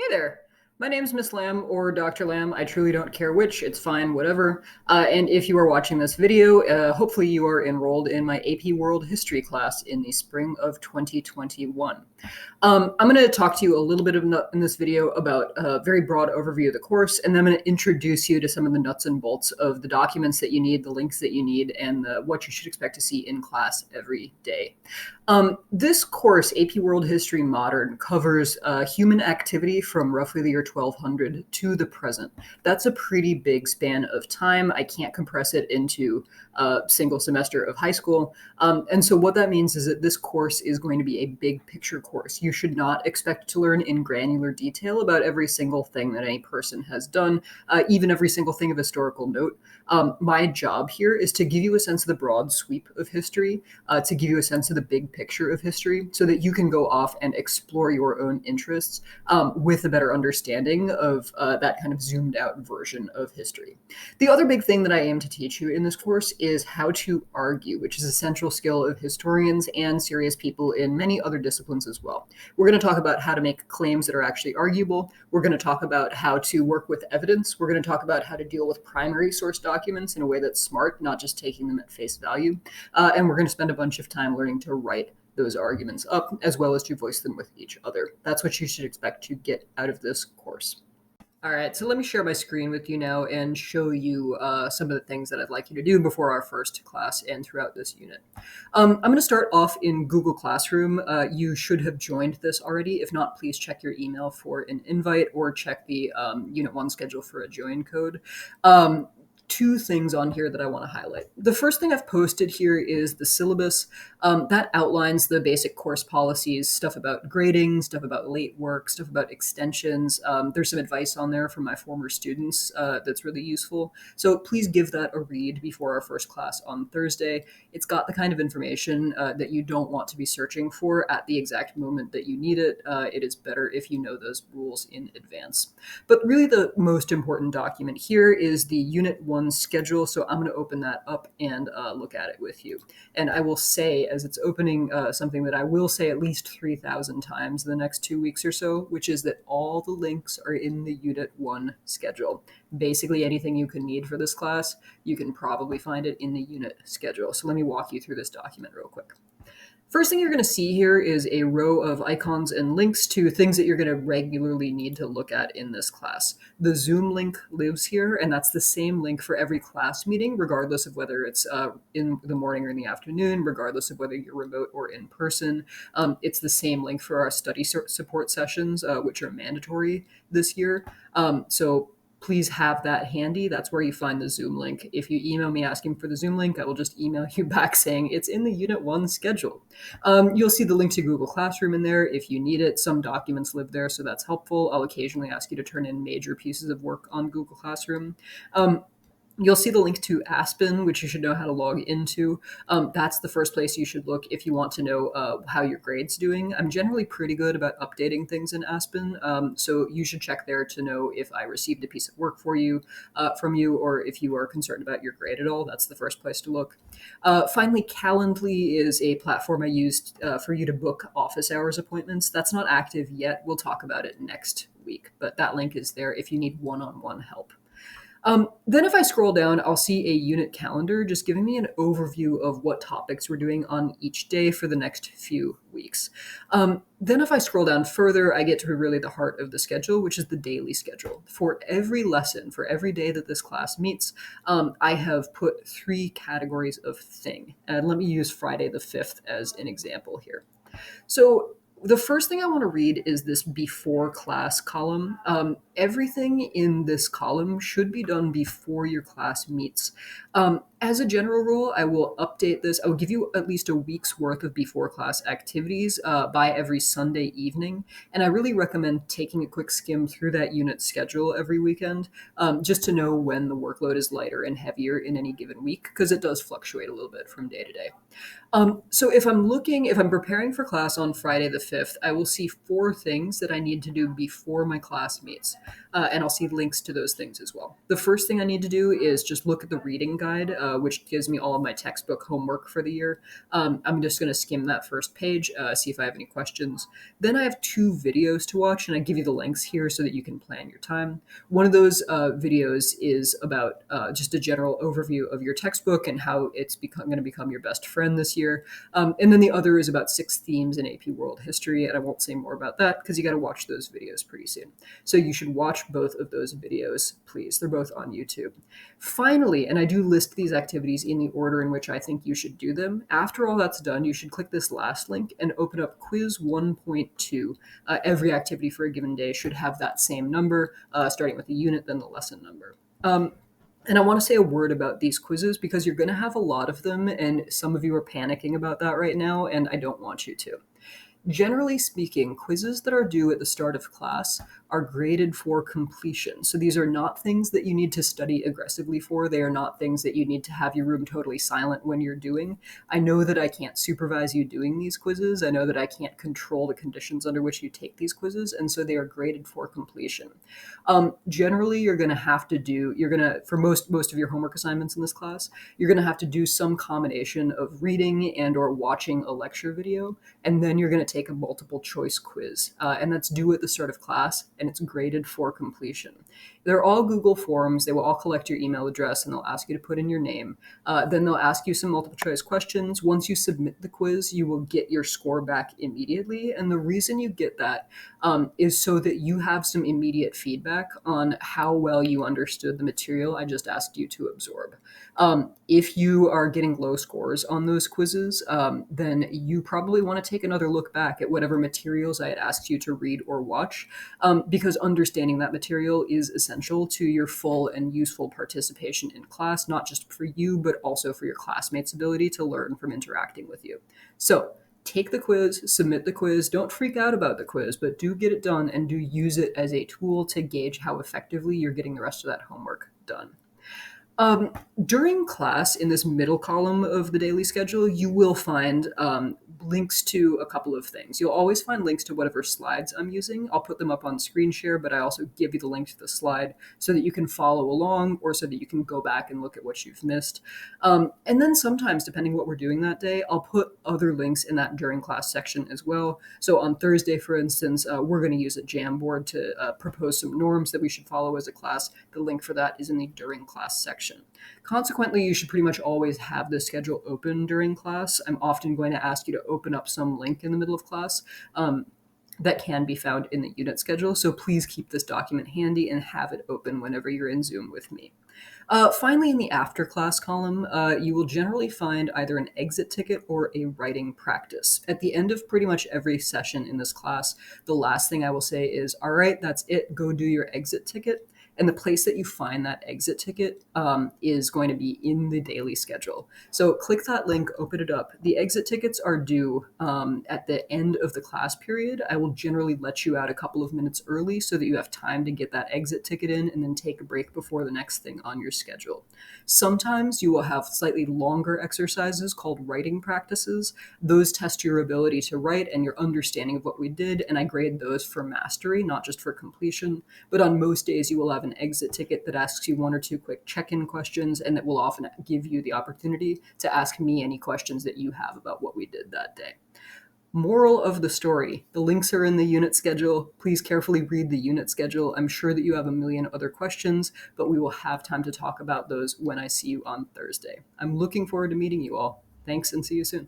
Hey there. My name's Miss Lamb or Dr. Lamb. I truly don't care which. It's fine, whatever. And if you are watching this video, hopefully you are enrolled in my AP World History class in the spring of 2021. I'm going to talk to you a little bit in this video about a very broad overview of the course, and then I'm going to introduce you to some of the nuts and bolts of the documents that you need, the links that you need, and what you should expect to see in class every day. This course, AP World History Modern, covers human activity from roughly the year 1200 to the present. That's a pretty big span of time. I can't compress it into a single semester of high school. And so what that means is that this course is going to be a big picture course. You should not expect to learn in granular detail about every single thing that any person has done, even every single thing of historical note. My job here is to give you a sense of the broad sweep of history, to give you a sense of the big picture of history so that you can go off and explore your own interests with a better understanding of that kind of zoomed out version of history. The other big thing that I aim to teach you in this course is how to argue, which is a central skill of historians and serious people in many other disciplines as well. We're going to talk about how to make claims that are actually arguable. We're going to talk about how to work with evidence. We're going to talk about how to deal with primary source documents in a way that's smart, not just taking them at face value. And we're going to spend a bunch of time learning to write those arguments up, as well as to voice them with each other. That's what you should expect to get out of this course. All right, so let me share my screen with you now and show you some of the things that I'd like you to do before our first class and throughout this unit. I'm going to start off in Google Classroom. You should have joined this already. If not, please check your email for an invite or check the Unit 1 schedule for a join code. Two things on here that I want to highlight. The first thing I've posted here is the syllabus. That outlines the basic course policies, stuff about grading, stuff about late work, stuff about extensions. There's some advice on there from my former students that's really useful. So please give that a read before our first class on Thursday. It's got the kind of information that you don't want to be searching for at the exact moment that you need it. It is better if you know those rules in advance. But really the most important document here is the Unit 1 schedule. So I'm going to open that up and look at it with you. And I will say, as it's opening, something that I will say at least 3,000 times in the next 2 weeks or so, which is that all the links are in the Unit 1 schedule. Basically anything you can need for this class, you can probably find it in the unit schedule. So let me walk you through this document real quick. First thing you're going to see here is a row of icons and links to things that you're going to regularly need to look at in this class. The Zoom link lives here, and that's the same link for every class meeting, regardless of whether it's in the morning or in the afternoon, regardless of whether you're remote or in person. It's the same link for our study support sessions, which are mandatory this year. So please have that handy. That's where you find the Zoom link. If you email me asking for the Zoom link, I will just email you back saying it's in the Unit 1 schedule. You'll see the link to Google Classroom in there if you need it. Some documents live there, so that's helpful. I'll occasionally ask you to turn in major pieces of work on Google Classroom. You'll see the link to Aspen, which you should know how to log into. That's the first place you should look if you want to know how your grade's doing. I'm generally pretty good about updating things in Aspen, so you should check there to know if I received a piece of work from you, or if you are concerned about your grade at all. That's the first place to look. Finally, Calendly is a platform I used for you to book office hours appointments. That's not active yet. We'll talk about it next week, but that link is there if you need one-on-one help. Then if I scroll down, I'll see a unit calendar just giving me an overview of what topics we're doing on each day for the next few weeks. Then if I scroll down further, I get to really the heart of the schedule, which is the daily schedule. For every lesson, for every day that this class meets, I have put 3 categories of thing. And let me use Friday the 5th as an example here. So the first thing I want to read is this before class column. Everything in this column should be done before your class meets. As a general rule, I will update this. I will give you at least a week's worth of before class activities by every Sunday evening. And I really recommend taking a quick skim through that unit schedule every weekend, just to know when the workload is lighter and heavier in any given week, because it does fluctuate a little bit from day to day. So if I'm preparing for class on Friday the 5th, I will see 4 things that I need to do before my class meets. And I'll see links to those things as well. The first thing I need to do is just look at the reading guide which gives me all of my textbook homework for the year. I'm just going to skim that first page, see if I have any questions. Then I have 2 videos to watch, and I give you the links here so that you can plan your time. One of those videos is about just a general overview of your textbook and how it's going to become your best friend this year. And then the other is about 6 themes in AP World History, and I won't say more about that because you got to watch those videos pretty soon. So you should watch both of those videos, please. They're both on YouTube. Finally, and I do list these activities in the order in which I think you should do them. After all that's done, you should click this last link and open up Quiz 1.2. Every activity for a given day should have that same number, starting with the unit, then the lesson number. And I want to say a word about these quizzes because you're going to have a lot of them, and some of you are panicking about that right now, and I don't want you to. Generally speaking, quizzes that are due at the start of class are graded for completion. So these are not things that you need to study aggressively for. They are not things that you need to have your room totally silent when you're doing. I know that I can't supervise you doing these quizzes. I know that I can't control the conditions under which you take these quizzes, and so they are graded for completion. Generally, you're going to have to do, for most of your homework assignments in this class, you're going to have to do some combination of reading and or watching a lecture video, and then you're going to take a multiple choice quiz, and that's due at the start of class, and it's graded for completion. They're all Google Forms. They will all collect your email address, and they'll ask you to put in your name. Then they'll ask you some multiple choice questions. Once you submit the quiz, you will get your score back immediately, and the reason you get that is so that you have some immediate feedback on how well you understood the material I just asked you to absorb. If you are getting low scores on those quizzes, then you probably want to take another look back at whatever materials I had asked you to read or watch, because understanding that material is essential to your full and useful participation in class, not just for you, but also for your classmates' ability to learn from interacting with you. So take the quiz, submit the quiz. Don't freak out about the quiz, but do get it done and do use it as a tool to gauge how effectively you're getting the rest of that homework done. During class, in this middle column of the daily schedule, you will find links to a couple of things. You'll always find links to whatever slides I'm using. I'll put them up on screen share, but I also give you the link to the slide so that you can follow along or so that you can go back and look at what you've missed. And then sometimes, depending what we're doing that day, I'll put other links in that during class section as well. So on Thursday, for instance, we're going to use a Jamboard to propose some norms that we should follow as a class. The link for that is in the during class section. Consequently, you should pretty much always have the schedule open during class. I'm often going to ask you to open up some link in the middle of class that can be found in the unit schedule. So please keep this document handy and have it open whenever you're in Zoom with me. Finally, in the after class column, you will generally find either an exit ticket or a writing practice. At the end of pretty much every session in this class, the last thing I will say is, all right, that's it, go do your exit ticket. And the place that you find that exit ticket is going to be in the daily schedule. So click that link, open it up. The exit tickets are due at the end of the class period. I will generally let you out a couple of minutes early so that you have time to get that exit ticket in and then take a break before the next thing on your schedule. Sometimes you will have slightly longer exercises called writing practices. Those test your ability to write and your understanding of what we did, and I grade those for mastery, not just for completion. But on most days, you will have an exit ticket that asks you 1 or 2 quick check-in questions, and that will often give you the opportunity to ask me any questions that you have about what we did that day. Moral of the story, the links are in the unit schedule. Please carefully read the unit schedule. I'm sure that you have a million other questions, but we will have time to talk about those when I see you on Thursday. I'm looking forward to meeting you all. Thanks, and see you soon.